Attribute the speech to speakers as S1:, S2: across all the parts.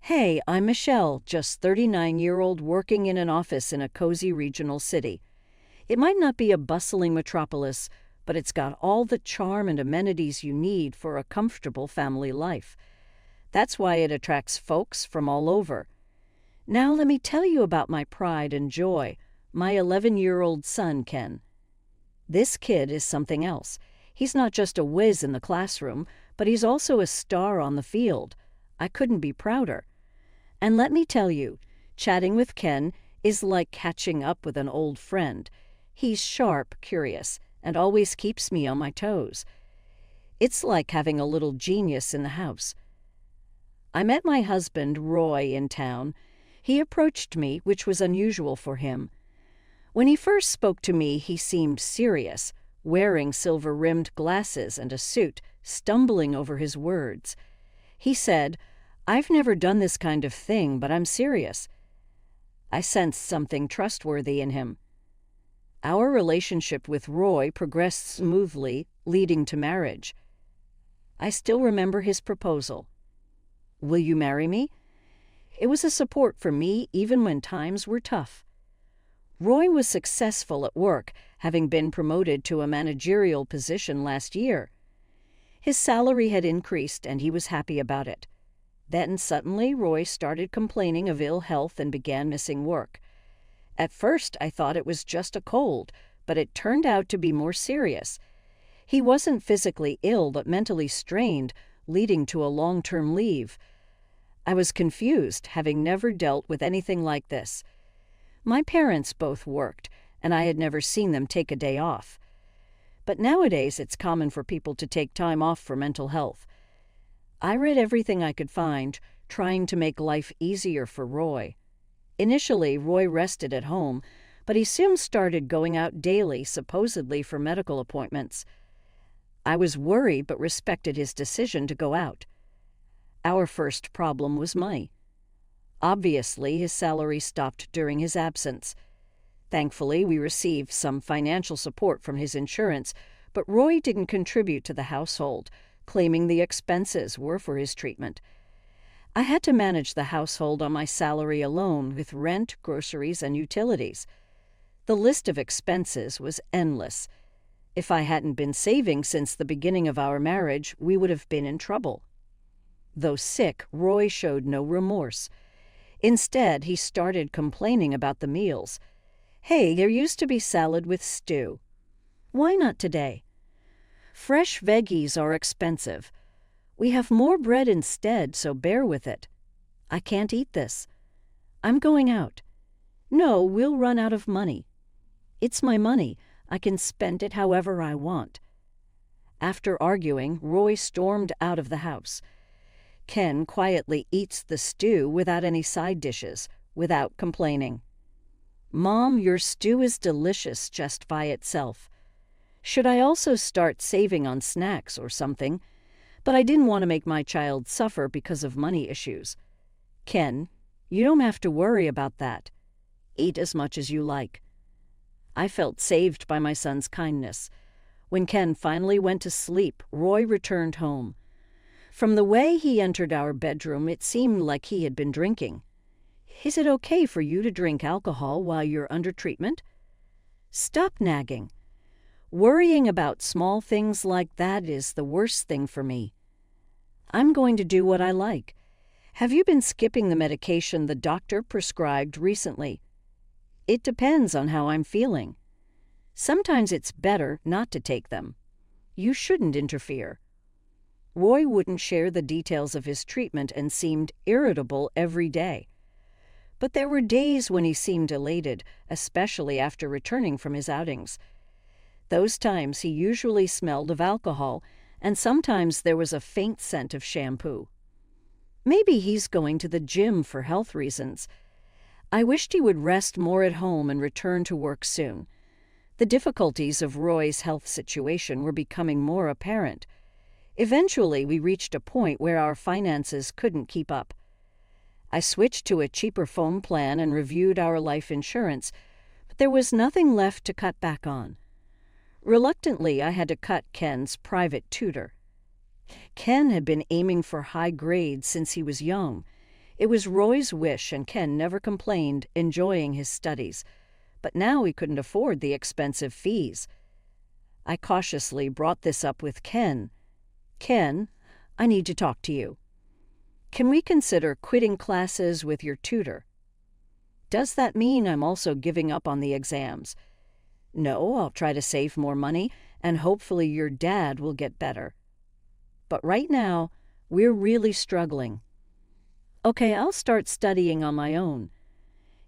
S1: Hey, I'm Michelle, just 39-year-old working in an office in a cozy regional city. It might not be a bustling metropolis, but it's got all the charm and amenities you need for a comfortable family life. That's why it attracts folks from all over. Now let me tell you about my pride and joy, my 11-year-old son, Ken. This kid is something else. He's not just a whiz in the classroom, but he's also a star on the field. I couldn't be prouder. And let me tell you, chatting with Ken is like catching up with an old friend. He's sharp, curious, and always keeps me on my toes. It's like having a little genius in the house. I met my husband, Roy, in town. He approached me, which was unusual for him. When he first spoke to me, he seemed serious, wearing silver-rimmed glasses and a suit, stumbling over his words. He said, "I've never done this kind of thing, but I'm serious." I sensed something trustworthy in him. Our relationship with Roy progressed smoothly, leading to marriage. I still remember his proposal. "Will you marry me?" It was a support for me even when times were tough. Roy was successful at work, having been promoted to a managerial position last year. His salary had increased and he was happy about it. Then suddenly Roy started complaining of ill health and began missing work. At first I thought it was just a cold, but it turned out to be more serious. He wasn't physically ill but mentally strained, leading to a long-term leave. I was confused, having never dealt with anything like this. My parents both worked, and I had never seen them take a day off. But nowadays it's common for people to take time off for mental health. I read everything I could find, trying to make life easier for Roy. Initially, Roy rested at home, but he soon started going out daily, supposedly for medical appointments. I was worried but respected his decision to go out. Our first problem was money. Obviously, his salary stopped during his absence. Thankfully, we received some financial support from his insurance, but Roy didn't contribute to the household, claiming the expenses were for his treatment. I had to manage the household on my salary alone, with rent, groceries, and utilities. The list of expenses was endless. If I hadn't been saving since the beginning of our marriage, we would have been in trouble. Though sick, Roy showed no remorse. Instead, he started complaining about the meals. "Hey, there used to be salad with stew. Why not today? Fresh veggies are expensive. We have more bread instead, so bear with it. I can't eat this. I'm going out. No, we'll run out of money. It's my money. I can spend it however I want." After arguing, Roy stormed out of the house. Ken quietly eats the stew without any side dishes, without complaining. "Mom, your stew is delicious just by itself. Should I also start saving on snacks or something?" But I didn't want to make my child suffer because of money issues. "Ken, you don't have to worry about that. Eat as much as you like." I felt saved by my son's kindness. When Ken finally went to sleep, Roy returned home. From the way he entered our bedroom, it seemed like he had been drinking. "Is it okay for you to drink alcohol while you're under treatment?" Stop nagging. Worrying about small things like that is the worst thing for me. I'm going to do what I like. Have you been skipping the medication the doctor prescribed recently? It depends on how I'm feeling. Sometimes it's better not to take them. You shouldn't interfere. Roy wouldn't share the details of his treatment and seemed irritable every day. But there were days when he seemed elated, especially after returning from his outings. Those times he usually smelled of alcohol, and sometimes there was a faint scent of shampoo. Maybe he's going to the gym for health reasons. I wished he would rest more at home and return to work soon. The difficulties of Roy's health situation were becoming more apparent. Eventually, we reached a point where our finances couldn't keep up. I switched to a cheaper phone plan and reviewed our life insurance, but there was nothing left to cut back on. Reluctantly, I had to cut Ken's private tutor. Ken had been aiming for high grades since he was young. It was Roy's wish, and Ken never complained, enjoying his studies. But now he couldn't afford the expensive fees. I cautiously brought this up with Ken. "Ken, I need to talk to you. Can we consider quitting classes with your tutor? Does that mean I'm also giving up on the exams? No, I'll try to save more money, and hopefully your dad will get better. But right now, we're really struggling. Okay, I'll start studying on my own.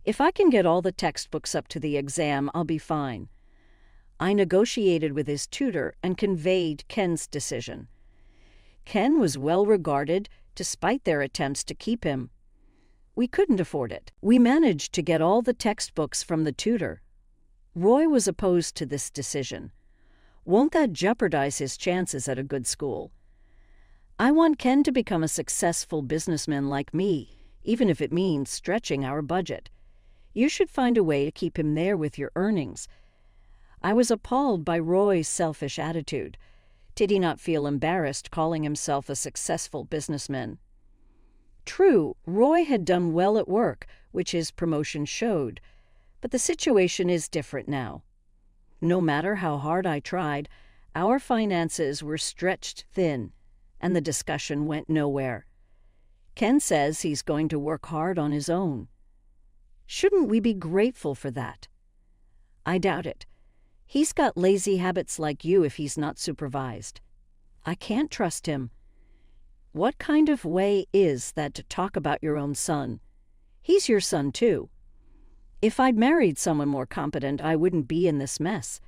S1: If I can get all the textbooks up to the exam, I'll be fine." I negotiated with his tutor and conveyed Ken's decision. Ken was well regarded, despite their attempts to keep him. We couldn't afford it. We managed to get all the textbooks from the tutor. Roy was opposed to this decision. Won't that jeopardize his chances at a good school? I want Ken to become a successful businessman like me, even if it means stretching our budget. You should find a way to keep him there with your earnings. I was appalled by Roy's selfish attitude. Did he not feel embarrassed calling himself a successful businessman? True, Roy had done well at work, which his promotion showed, but the situation is different now. No matter how hard I tried, our finances were stretched thin, and the discussion went nowhere. Ken says he's going to work hard on his own. Shouldn't we be grateful for that? I doubt it. He's got lazy habits like you if he's not supervised. I can't trust him. What kind of way is that to talk about your own son? He's your son too. If I'd married someone more competent, I wouldn't be in this mess.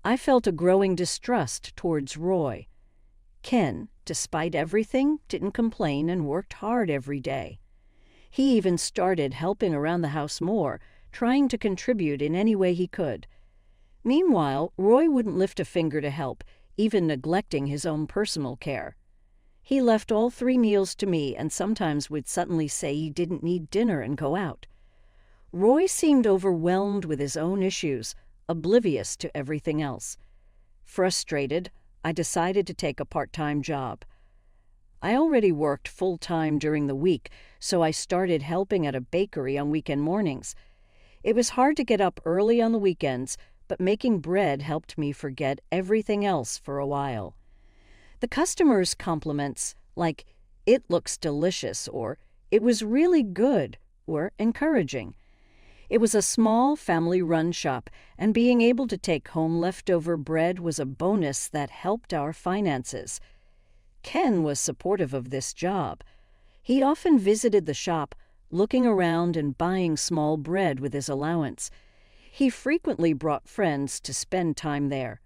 S1: I felt a growing distrust towards Roy. Ken, despite everything, didn't complain and worked hard every day. He even started helping around the house more, trying to contribute in any way he could. Meanwhile, Roy wouldn't lift a finger to help, even neglecting his own personal care. He left all 3 meals to me and sometimes would suddenly say he didn't need dinner and go out. Roy seemed overwhelmed with his own issues, oblivious to everything else. Frustrated, I decided to take a part-time job. I already worked full-time during the week, so I started helping at a bakery on weekend mornings. It was hard to get up early on the weekends, but making bread helped me forget everything else for a while. The customers' compliments, like, "It looks delicious," or "It was really good," were encouraging. It was a small, family-run shop, and being able to take home leftover bread was a bonus that helped our finances. Ken was supportive of this job. He often visited the shop, looking around and buying small bread with his allowance. He frequently brought friends to spend time there.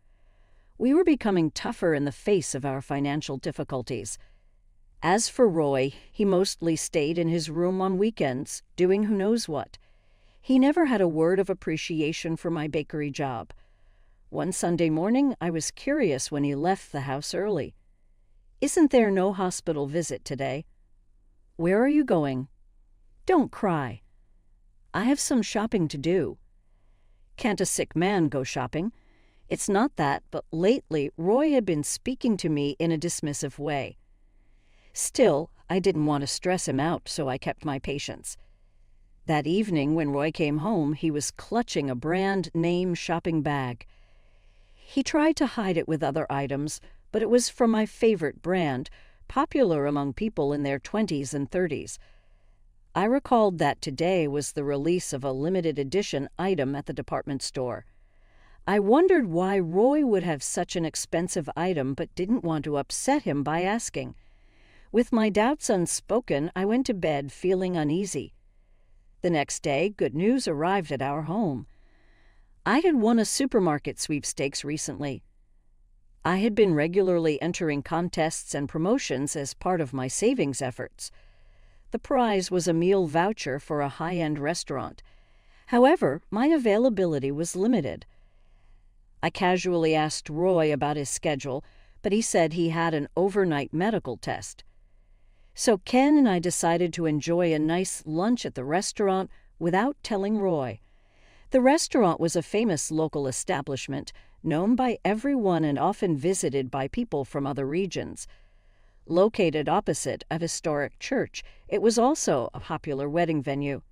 S1: We were becoming tougher in the face of our financial difficulties. As for Roy, he mostly stayed in his room on weekends, doing who knows what. He never had a word of appreciation for my bakery job. One Sunday morning, I was curious when he left the house early. "Isn't there no hospital visit today?" "Where are you going?" "Don't cry." "I have some shopping to do." Can't a sick man go shopping? It's not that, but lately Roy had been speaking to me in a dismissive way. Still, I didn't want to stress him out, so I kept my patience. That evening, when Roy came home, he was clutching a brand-name shopping bag. He tried to hide it with other items, but it was from my favorite brand, popular among people in their 20s and 30s. I recalled that today was the release of a limited edition item at the department store. I wondered why Roy would have such an expensive item but didn't want to upset him by asking. With my doubts unspoken, I went to bed feeling uneasy. The next day, good news arrived at our home. I had won a supermarket sweepstakes recently. I had been regularly entering contests and promotions as part of my savings efforts. The prize was a meal voucher for a high-end restaurant. However, my availability was limited. I casually asked Roy about his schedule, but he said he had an overnight medical test. So Ken and I decided to enjoy a nice lunch at the restaurant without telling Roy. The restaurant was a famous local establishment, known by everyone and often visited by people from other regions. Located opposite a historic church, it was also a popular wedding venue.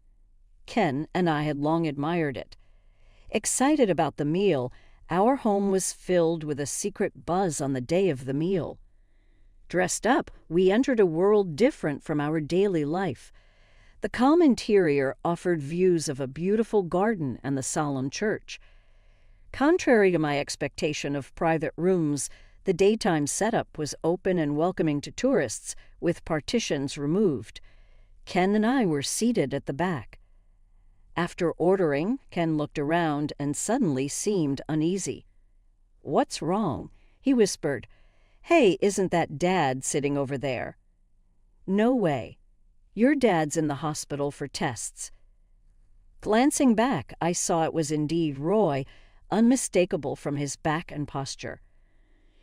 S1: Ken and I had long admired it. Excited about the meal, our home was filled with a secret buzz on the day of the meal. Dressed up, we entered a world different from our daily life. The calm interior offered views of a beautiful garden and the solemn church. Contrary to my expectation of private rooms, the daytime setup was open and welcoming to tourists, with partitions removed. Ken and I were seated at the back. After ordering, Ken looked around and suddenly seemed uneasy. "What's wrong?" he whispered. "Hey, isn't that Dad sitting over there?" "No way. Your dad's in the hospital for tests." Glancing back, I saw it was indeed Roy, unmistakable from his back and posture.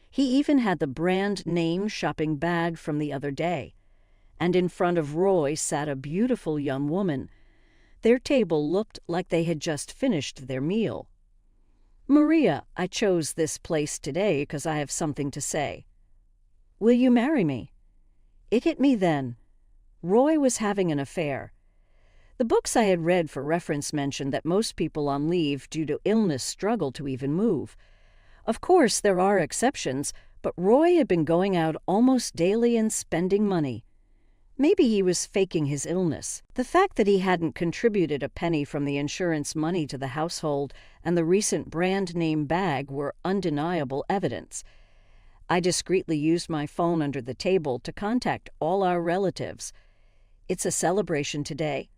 S1: He even had the brand name shopping bag from the other day. And in front of Roy sat a beautiful young woman. Their table looked like they had just finished their meal. "Maria, I chose this place today because I have something to say. Will you marry me?" It hit me then. Roy was having an affair. The books I had read for reference mentioned that most people on leave due to illness struggle to even move. Of course, there are exceptions, but Roy had been going out almost daily and spending money. Maybe he was faking his illness. The fact that he hadn't contributed a penny from the insurance money to the household and the recent brand name bag were undeniable evidence. I discreetly used my phone under the table to contact all our relatives. "It's a celebration today.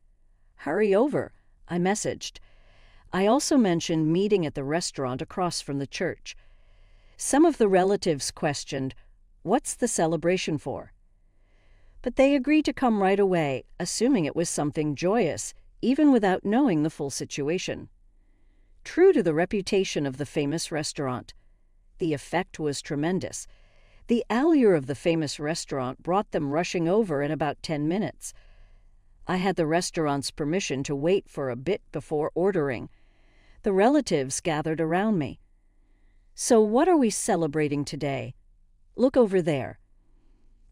S1: Hurry over," I messaged. I also mentioned meeting at the restaurant across from the church. Some of the relatives questioned, "What's the celebration for?" But they agreed to come right away, assuming it was something joyous, even without knowing the full situation. True to the reputation of the famous restaurant, the effect was tremendous. The allure of the famous restaurant brought them rushing over in about 10 minutes. I had the restaurant's permission to wait for a bit before ordering. The relatives gathered around me. "So what are we celebrating today?" "Look over there."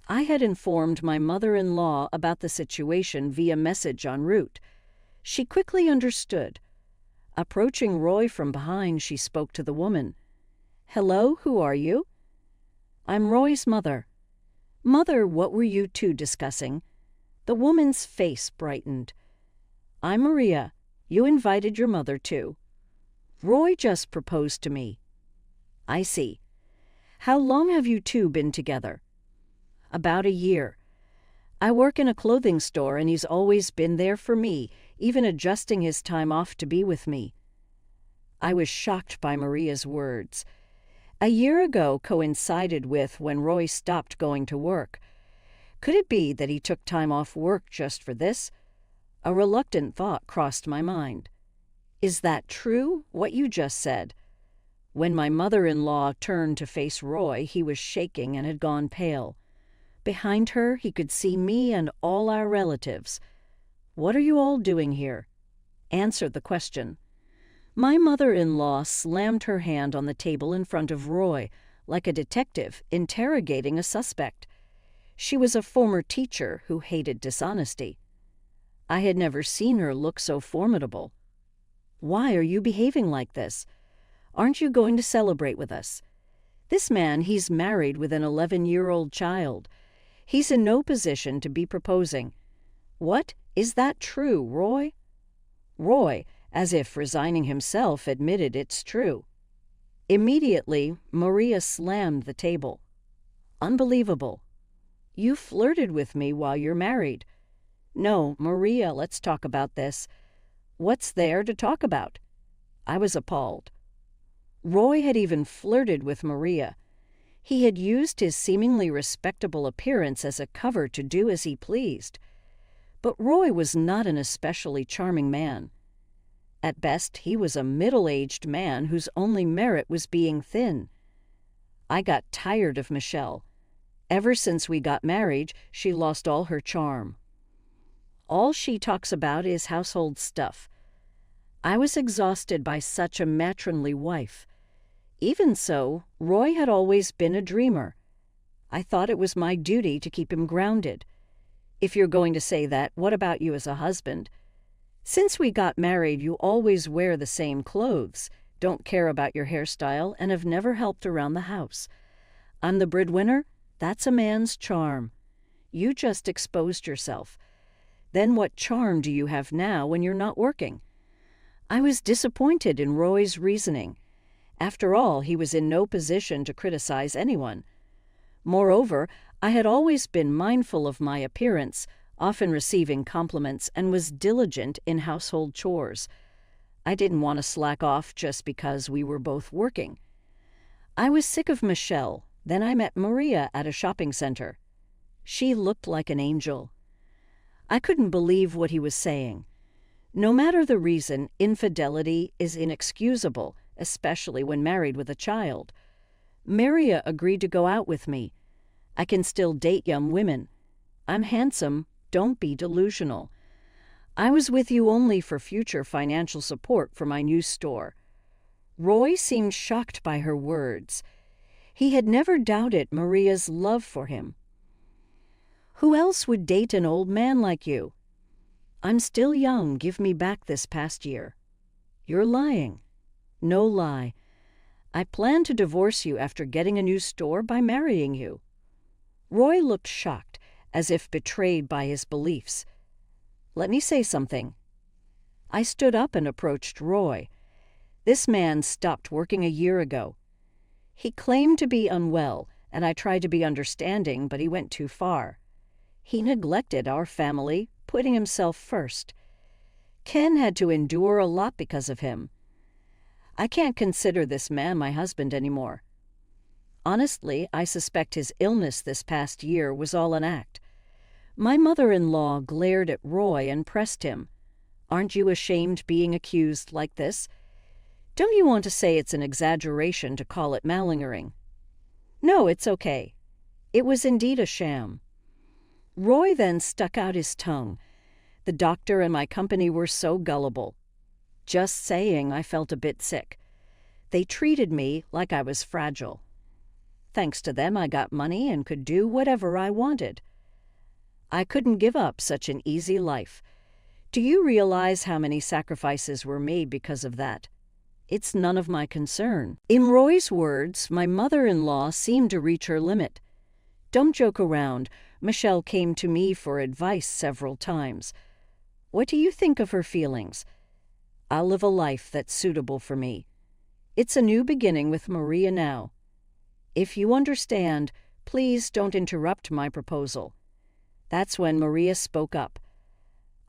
S1: I had informed my mother-in-law about the situation via message en route. She quickly understood. Approaching Roy from behind, she spoke to the woman. "Hello, who are you?" "I'm Roy's mother." "Mother, what were you two discussing?" The woman's face brightened. "I'm Maria. You invited your mother too." "Roy just proposed to me." "I see. How long have you two been together?" "About a year. I work in a clothing store and he's always been there for me, even adjusting his time off to be with me." I was shocked by Maria's words. A year ago coincided with when Roy stopped going to work. Could it be that he took time off work just for this? A reluctant thought crossed my mind. "Is that true, what you just said?" When my mother-in-law turned to face Roy, he was shaking and had gone pale. Behind her, he could see me and all our relatives. "What are you all doing here?" "Answer the question." My mother-in-law slammed her hand on the table in front of Roy, like a detective interrogating a suspect. She was a former teacher who hated dishonesty. I had never seen her look so formidable. "Why are you behaving like this? Aren't you going to celebrate with us? This man, he's married with an 11-year-old child. He's in no position to be proposing. What? Is that true, Roy?" Roy, as if resigning himself, admitted it's true. Immediately, Maria slammed the table. "Unbelievable. You flirted with me while you're married." "No, Maria, let's talk about this." "What's there to talk about?" I was appalled. Roy had even flirted with Maria. He had used his seemingly respectable appearance as a cover to do as he pleased. But Roy was not an especially charming man. At best, he was a middle-aged man whose only merit was being thin. I got tired of Michelle. Ever since we got married, she lost all her charm. All she talks about is household stuff. I was exhausted by such a matronly wife. Even so, Roy had always been a dreamer. I thought it was my duty to keep him grounded. If you're going to say that, what about you as a husband? Since we got married, you always wear the same clothes, don't care about your hairstyle, and have never helped around the house. I'm the breadwinner? That's a man's charm. You just exposed yourself. Then what charm do you have now when you're not working? I was disappointed in Roy's reasoning. After all, he was in no position to criticize anyone. Moreover, I had always been mindful of my appearance, often receiving compliments, and was diligent in household chores. I didn't want to slack off just because we were both working. I was sick of Michelle. Then I met Maria at a shopping center. She looked like an angel. I couldn't believe what he was saying. No matter the reason, infidelity is inexcusable, especially when married with a child. Maria agreed to go out with me. I can still date young women. I'm handsome. Don't be delusional. I was with you only for future financial support for my new store. Roy seemed shocked by her words. He had never doubted Maria's love for him. Who else would date an old man like you? I'm still young. Give me back this past year. You're lying. No lie. I plan to divorce you after getting a new store by marrying you. Roy looked shocked, as if betrayed by his beliefs. Let me say something. I stood up and approached Roy. This man stopped working a year ago. He claimed to be unwell, and I tried to be understanding, but he went too far. He neglected our family, putting himself first. Ken had to endure a lot because of him. I can't consider this man my husband anymore. Honestly, I suspect his illness this past year was all an act. My mother-in-law glared at Roy and pressed him. Aren't you ashamed being accused like this? Don't you want to say it's an exaggeration to call it malingering? No, it's okay. It was indeed a sham. Roy then stuck out his tongue. The doctor and my company were so gullible. Just saying, I felt a bit sick. They treated me like I was fragile. Thanks to them, I got money and could do whatever I wanted. I couldn't give up such an easy life. Do you realize how many sacrifices were made because of that? It's none of my concern. In Roy's words, my mother-in-law seemed to reach her limit. Don't joke around. Michelle came to me for advice several times. What do you think of her feelings? I'll live a life that's suitable for me. It's a new beginning with Maria now. If you understand, please don't interrupt my proposal. That's when Maria spoke up.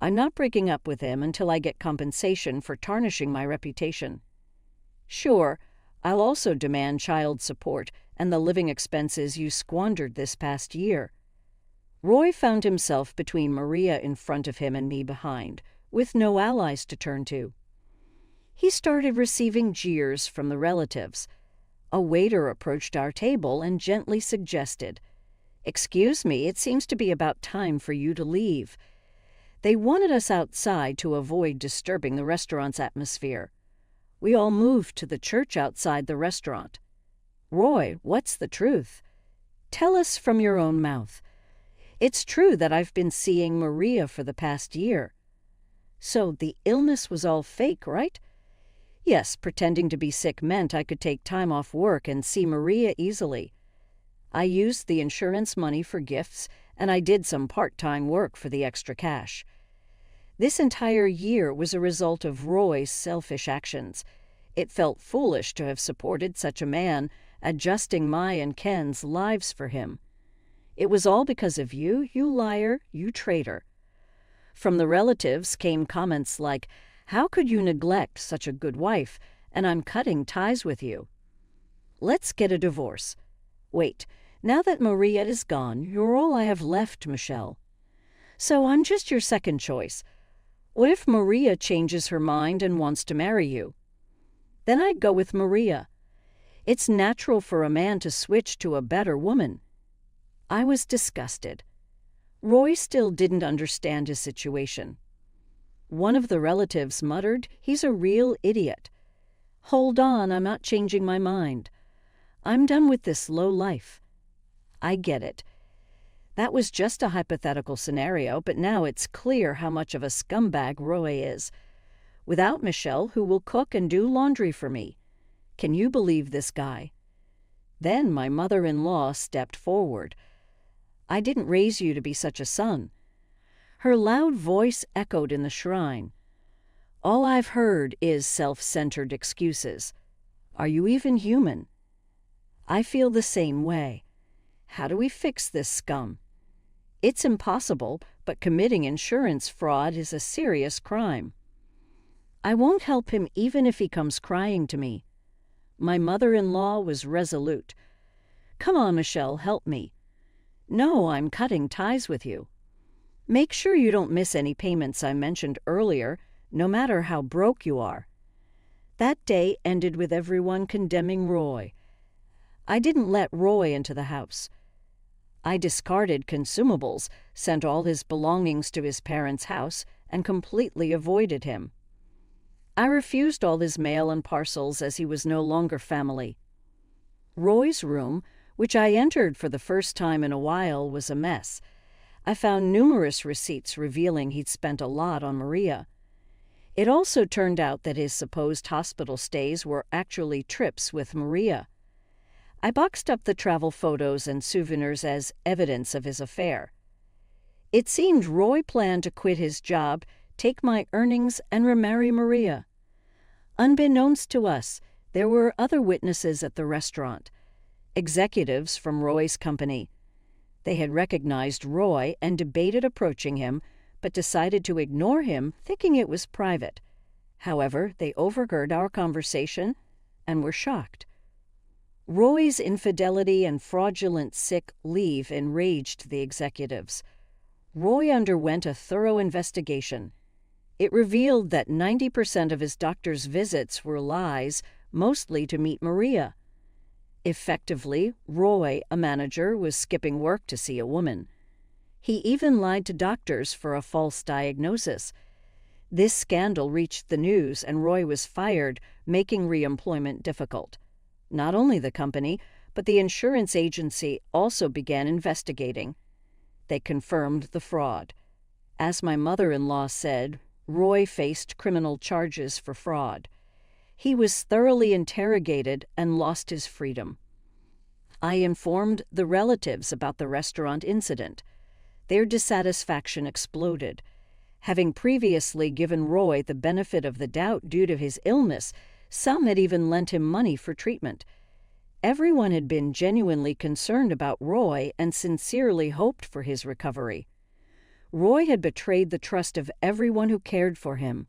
S1: I'm not breaking up with him until I get compensation for tarnishing my reputation. Sure, I'll also demand child support and the living expenses you squandered this past year. Roy found himself between Maria in front of him and me behind, with no allies to turn to. He started receiving jeers from the relatives. A waiter approached our table and gently suggested, "Excuse me, it seems to be about time for you to leave." They wanted us outside to avoid disturbing the restaurant's atmosphere. We all moved to the church outside the restaurant. Roy, what's the truth? Tell us from your own mouth. It's true that I've been seeing Maria for the past year. So the illness was all fake, right? Yes, pretending to be sick meant I could take time off work and see Maria easily. I used the insurance money for gifts, and I did some part-time work for the extra cash. This entire year was a result of Roy's selfish actions. It felt foolish to have supported such a man, adjusting my and Ken's lives for him. It was all because of you, you liar, you traitor. From the relatives came comments like, "How could you neglect such a good wife, and I'm cutting ties with you. Let's get a divorce. Wait, now that Maria is gone, you're all I have left, Michelle. So I'm just your second choice. What if Maria changes her mind and wants to marry you? Then I'd go with Maria. It's natural for a man to switch to a better woman." I was disgusted. Roy still didn't understand his situation. One of the relatives muttered, "He's a real idiot." Hold on, I'm not changing my mind. I'm done with this low life. I get it. That was just a hypothetical scenario, but now it's clear how much of a scumbag Roy is. Without Michelle, who will cook and do laundry for me. Can you believe this guy? Then my mother-in-law stepped forward. I didn't raise you to be such a son. Her loud voice echoed in the shrine. All I've heard is self-centered excuses. Are you even human? I feel the same way. How do we fix this scum? It's impossible, but committing insurance fraud is a serious crime. I won't help him even if he comes crying to me. My mother-in-law was resolute. Come on, Michelle, help me. No, I'm cutting ties with you. Make sure you don't miss any payments I mentioned earlier, no matter how broke you are. That day ended with everyone condemning Roy. I didn't let Roy into the house. I discarded consumables, sent all his belongings to his parents' house, and completely avoided him. I refused all his mail and parcels as he was no longer family. Roy's room, which I entered for the first time in a while, was a mess. I found numerous receipts revealing he'd spent a lot on Maria. It also turned out that his supposed hospital stays were actually trips with Maria. I boxed up the travel photos and souvenirs as evidence of his affair. It seemed Roy planned to quit his job, take my earnings, and remarry Maria. Unbeknownst to us, there were other witnesses at the restaurant, executives from Roy's company. They had recognized Roy and debated approaching him, but decided to ignore him, thinking it was private. However, they overheard our conversation and were shocked. Roy's infidelity and fraudulent sick leave enraged the executives. Roy underwent a thorough investigation. It revealed that 90% of his doctor's visits were lies, mostly to meet Maria. Effectively, Roy, a manager, was skipping work to see a woman. He even lied to doctors for a false diagnosis. This scandal reached the news, and Roy was fired, making reemployment difficult. Not only the company, but the insurance agency also began investigating. They confirmed the fraud. As my mother-in-law said, Roy faced criminal charges for fraud. He was thoroughly interrogated and lost his freedom. I informed the relatives about the restaurant incident. Their dissatisfaction exploded. Having previously given Roy the benefit of the doubt due to his illness, some had even lent him money for treatment. Everyone had been genuinely concerned about Roy and sincerely hoped for his recovery. Roy had betrayed the trust of everyone who cared for him.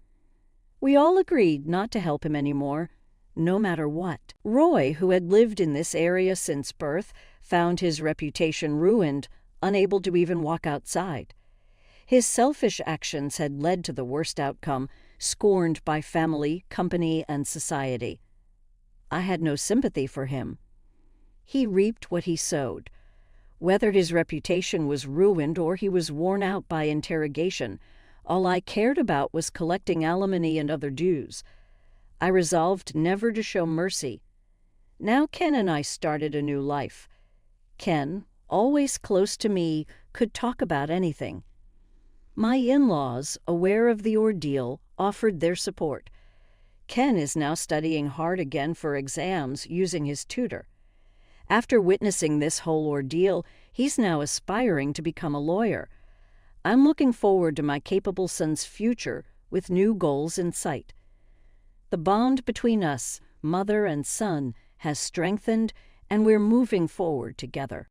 S1: We all agreed not to help him anymore, no matter what. Roy, who had lived in this area since birth, found his reputation ruined, unable to even walk outside. His selfish actions had led to the worst outcome, scorned by family, company, and society. I had no sympathy for him. He reaped what he sowed. Whether his reputation was ruined or he was worn out by interrogation, all I cared about was collecting alimony and other dues. I resolved never to show mercy. Now Ken and I started a new life. Ken, always close to me, could talk about anything. My in-laws, aware of the ordeal, offered their support. Ken is now studying hard again for exams using his tutor. After witnessing this whole ordeal, he's now aspiring to become a lawyer. I'm looking forward to my capable son's future with new goals in sight. The bond between us, mother and son, has strengthened, and we're moving forward together.